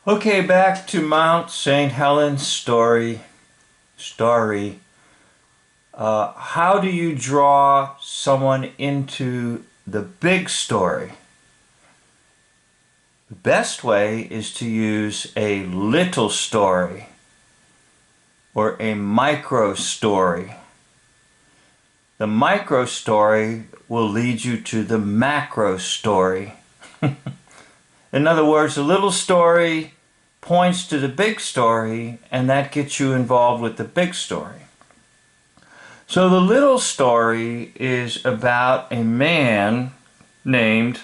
Okay, back to Mount St. Helens story. How do you draw someone into the big story? The best way is to use a little story or a micro story. The micro story will lead you to the macro story. In other words, the little story points to the big story, and that gets you involved with the big story. So the little story is about a man named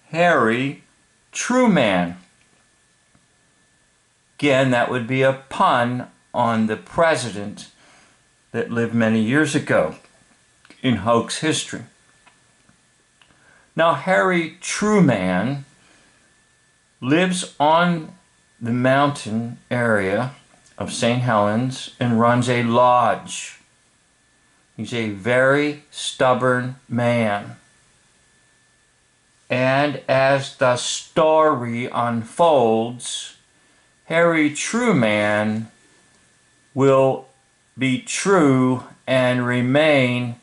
Harry Truman. Again, that would be a pun on the president that lived many years ago in hoax history. Now, Harry Truman lives on the mountain area of St. Helens and runs a lodge. He's a very stubborn man. And as the story unfolds, Harry Truman will be true and remain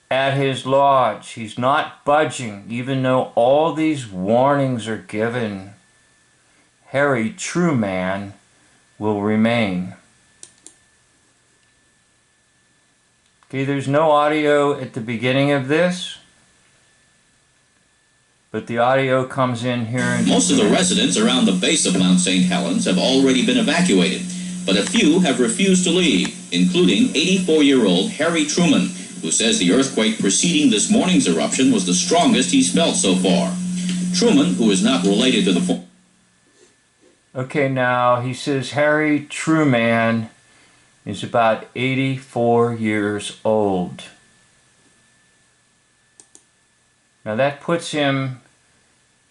at his lodge. He's not budging, even though all these warnings are given. Harry Truman will remain. Okay, there's no audio at the beginning of this, but the audio comes in here. Most of the residents around the base of Mount St. Helens have already been evacuated, but a few have refused to leave, including 84-year-old Harry Truman, who says the earthquake preceding this morning's eruption was the strongest he's felt so far. Truman, who is not related to the... Okay, now he says Harry Truman is about 84 years old. Now that puts him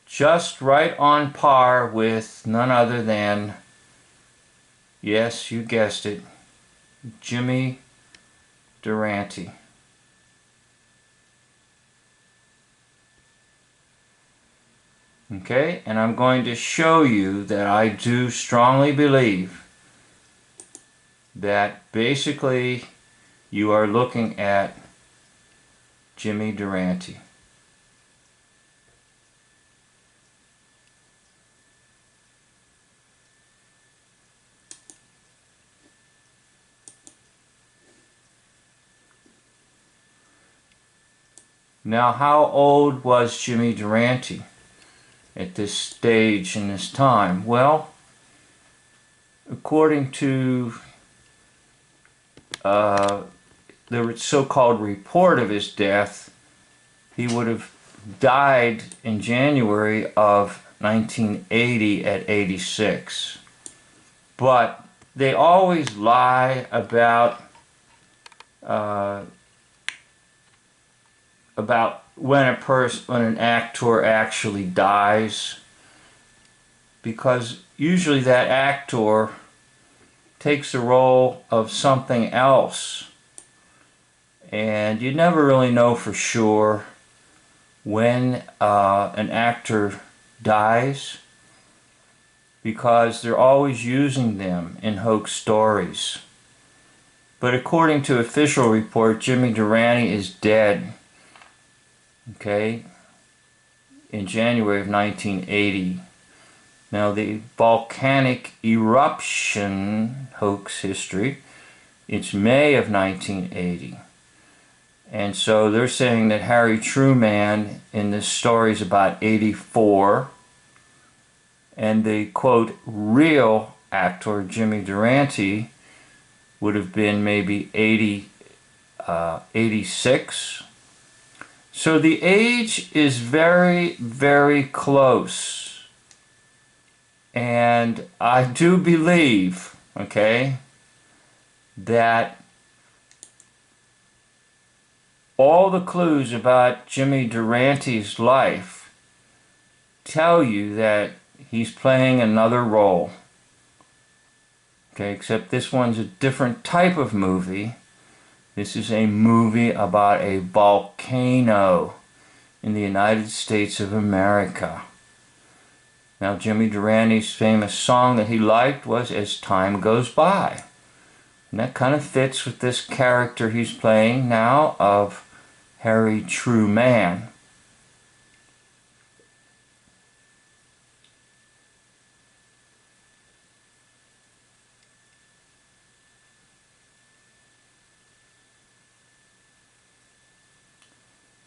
just right on par with none other than, yes, you guessed it, Jimmy Durante. Okay, and I'm going to show you that I do strongly believe that basically you are looking at Jimmy Durante. Now, how old was Jimmy Durante at this stage in this time? Well, according to the so-called report of his death, he would have died in January of 1980 at 86. But they always lie about when an actor actually dies, because usually that actor takes the role of something else, and you never really know for sure when an actor dies, because they're always using them in hoax stories. But according to official report, Jimmy Durante is dead, okay, in January of 1980. Now, the volcanic eruption hoax history, it's May of 1980. And so they're saying that Harry Truman in this story is about 84. And the, quote, real actor, Jimmy Durante, would have been maybe 86. So the age is very, very close. And I do believe, okay, that all the clues about Jimmy Durante's life tell you that he's playing another role. Okay, except this one's a different type of movie. This is a movie about a volcano in the United States of America. Now, Jimmy Durante's famous song that he liked was As Time Goes By. And that kind of fits with this character he's playing now of Harry Truman.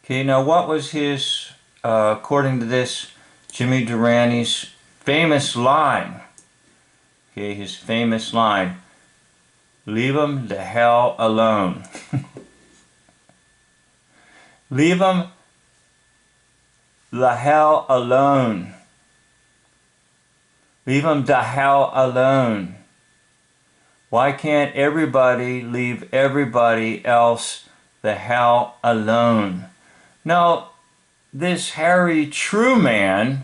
Okay, now what was his, according to this, Jimmy Durante's famous line? Okay, his famous line, "Leave 'em the hell alone." Leave 'em the hell alone. Leave 'em the hell alone. Why can't everybody leave everybody else the hell alone? Now, this Harry Truman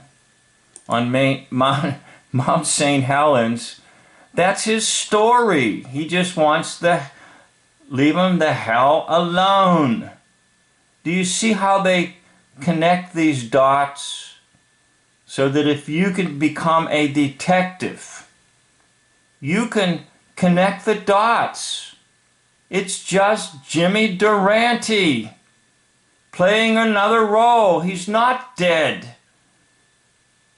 on Mount St. Helens, that's his story. He just wants to leave him the hell alone. Do you see how they connect these dots? So that if you can become a detective, you can connect the dots. It's just Jimmy Durante playing another role. He's not dead.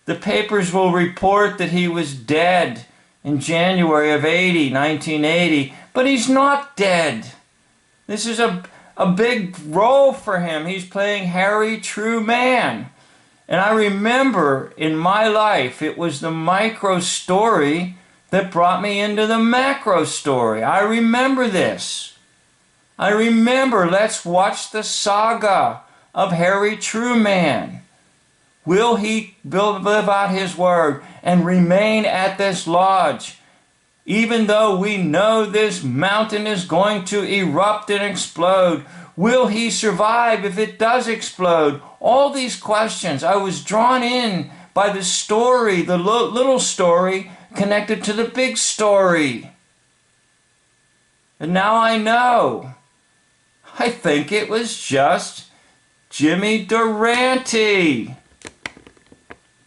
The papers will report that he was dead in January of 1980, but he's not dead. This is a big role for him. He's playing Harry Truman. And I remember in my life, it was the micro story that brought me into the macro story. I remember this. I remember, let's watch the saga of Harry Truman. Will he live out his word and remain at this lodge, even though we know this mountain is going to erupt and explode? Will he survive if it does explode? All these questions. I was drawn in by the story, the little story connected to the big story. And now I know. I think it was just Jimmy Durante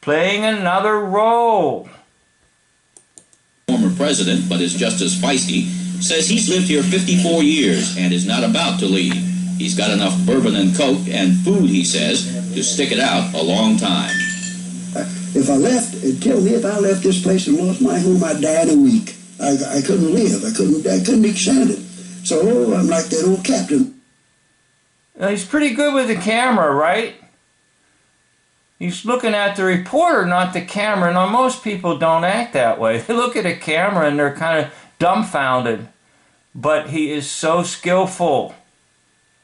playing another role. Former president, but is just as feisty, says he's lived here 54 years and is not about to leave. He's got enough bourbon and coke and food, he says, to stick it out a long time. If I left, it'd kill me. If I left this place and lost my home, I'd die in a week. I couldn't live. I couldn't extend it. So I'm like that old captain. Now, he's pretty good with the camera, right? He's looking at the reporter, not the camera. Now, most people don't act that way. They look at a camera and they're kind of dumbfounded. But he is so skillful.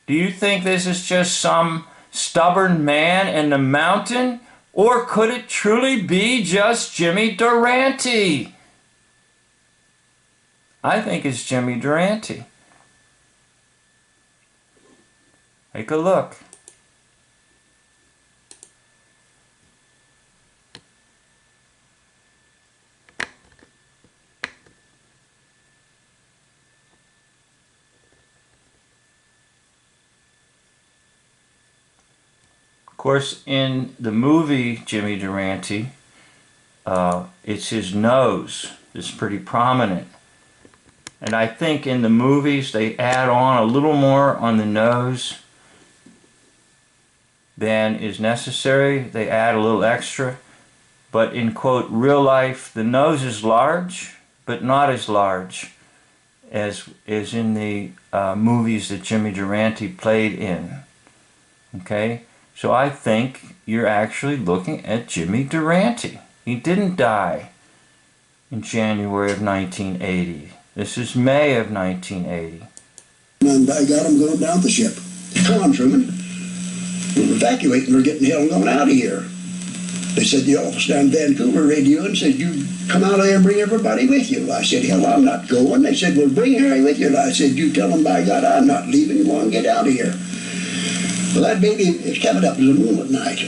Do you think this is just some stubborn man in the mountain? Or could it truly be just Jimmy Durante? I think it's Jimmy Durante. Take a look. Of course, in the movie Jimmy Durante, it's his nose is pretty prominent. And I think in the movies they add on a little more on the nose than is necessary. They add a little extra. But in, quote, real life, the nose is large, but not as large as in the movies that Jimmy Durante played in. Okay? So I think you're actually looking at Jimmy Durante. He didn't die in January of 1980. This is May of 1980. And by God, I'm going down the ship. Come on, Truman. We're evacuating. We're getting the hell going out of here. They said the office down in Vancouver radio and said, you come out of there and bring everybody with you. I said, hell, I'm not going. They said, well, bring Harry with you. I said, you tell them, by God, I'm not leaving. Go on and get out of here. Well, that baby is coming up as a moon at night.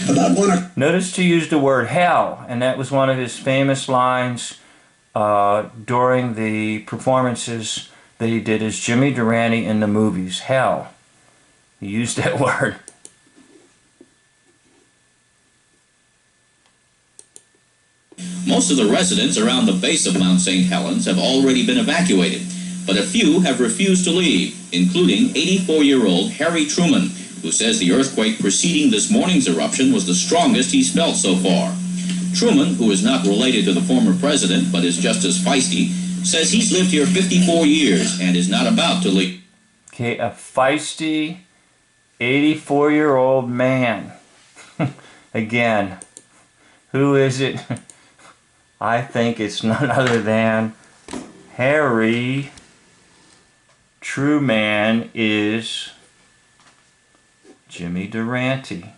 About 1 o'clock. Notice to use the word hell, and that was one of his famous lines during the performances that he did as Jimmy Durante in the movies. Hell. He used that word. Most of the residents around the base of Mount St. Helens have already been evacuated, but a few have refused to leave, including 84-year-old Harry Truman, who says the earthquake preceding this morning's eruption was the strongest he's felt so far. Truman, who is not related to the former president but is just as feisty, says he's lived here 54 years and is not about to leave. Okay, a feisty 84-year-old man. Again, who is it? I think it's none other than Harry Truman is Jimmy Durante.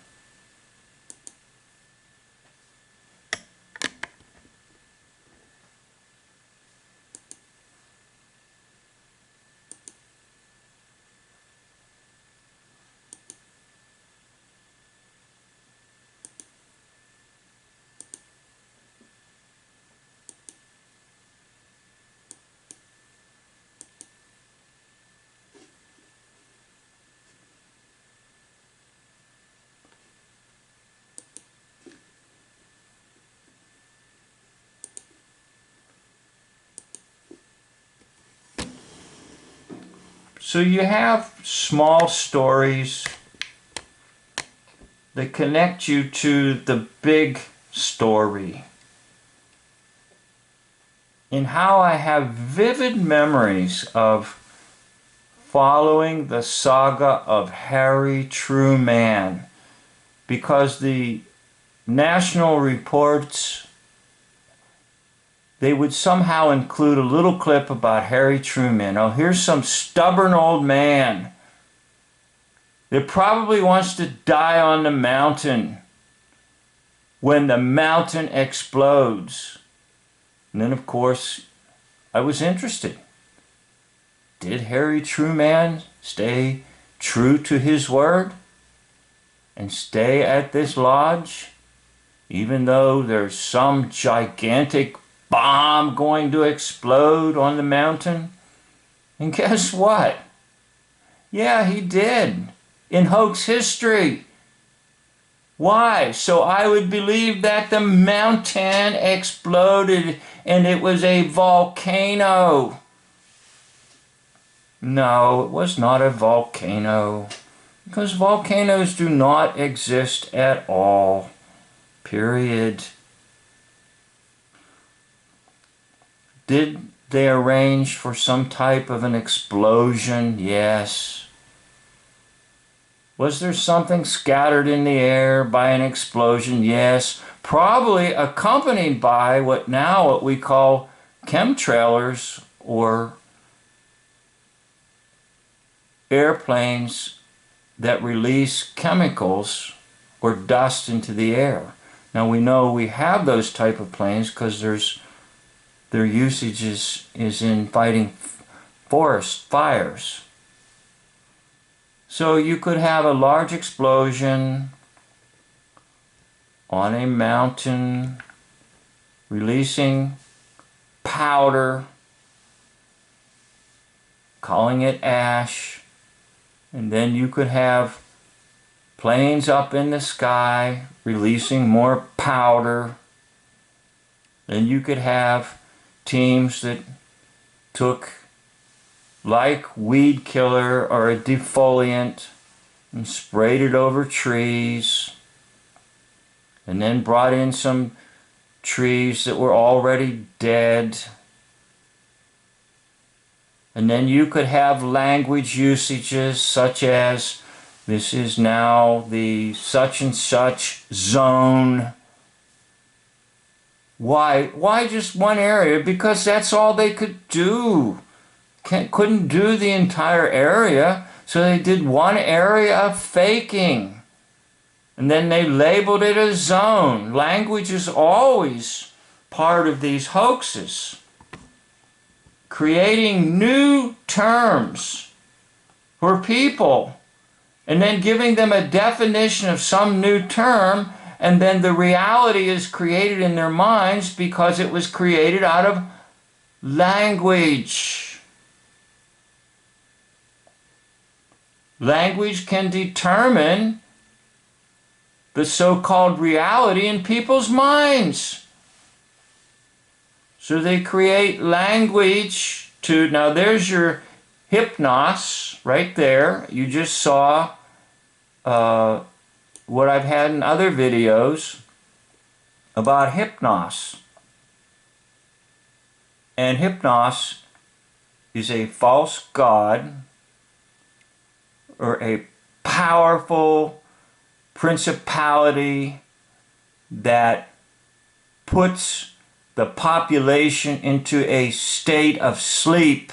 So you have small stories that connect you to the big story. And how I have vivid memories of following the saga of Harry Truman, because the national reports, they would somehow include a little clip about Harry Truman. Oh, here's some stubborn old man that probably wants to die on the mountain when the mountain explodes. And then, of course, I was interested. Did Harry Truman stay true to his word and stay at this lodge, even though there's some gigantic bomb going to explode on the mountain? And guess what? Yeah, he did. In hoax history. Why? So I would believe that the mountain exploded and it was a volcano. No, it was not a volcano, because volcanoes do not exist at all. Period. Did they arrange for some type of an explosion? Yes. Was there something scattered in the air by an explosion? Yes. Probably accompanied by what we call chemtrailers, or airplanes that release chemicals or dust into the air. Now we know we have those type of planes because their usage is in fighting forest fires. So you could have a large explosion on a mountain releasing powder, calling it ash, and then you could have planes up in the sky releasing more powder. Then you could have teams that took, like weed killer or a defoliant, and sprayed it over trees, and then brought in some trees that were already dead. And then you could have language usages such as, this is now the such and such zone. Why just one area? Because that's all they could do. Couldn't do the entire area, so they did one area of faking. And then they labeled it a zone. Language is always part of these hoaxes. Creating new terms for people, and then giving them a definition of some new term, and then the reality is created in their minds because it was created out of language. Language can determine the so-called reality in people's minds. So they create language to, now there's your hypnos right there. You just saw what I've had in other videos about hypnos. And hypnos is a false god or a powerful principality that puts the population into a state of sleep.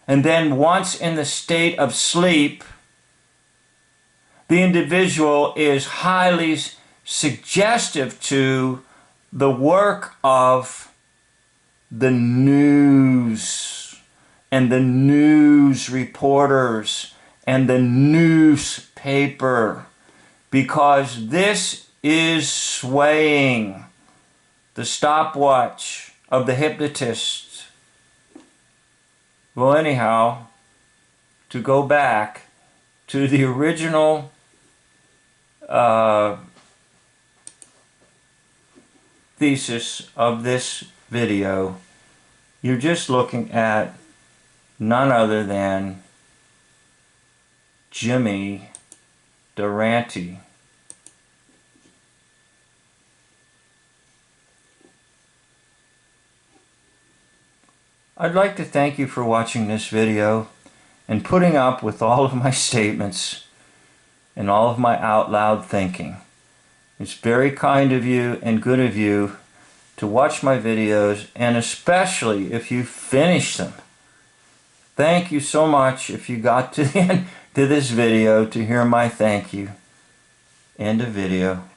And then once in the state of sleep, the individual is highly suggestive to the work of the news and the news reporters and the newspaper, because this is swaying the stopwatch of the hypnotist. Well, anyhow, to go back to the original thesis of this video, you're just looking at none other than Jimmy Durante. I'd like to thank you for watching this video and putting up with all of my statements and all of my out loud thinking. It's very kind of you and good of you to watch my videos, and especially if you finish them. Thank you so much if you got to the end to this video to hear my thank you. End of video.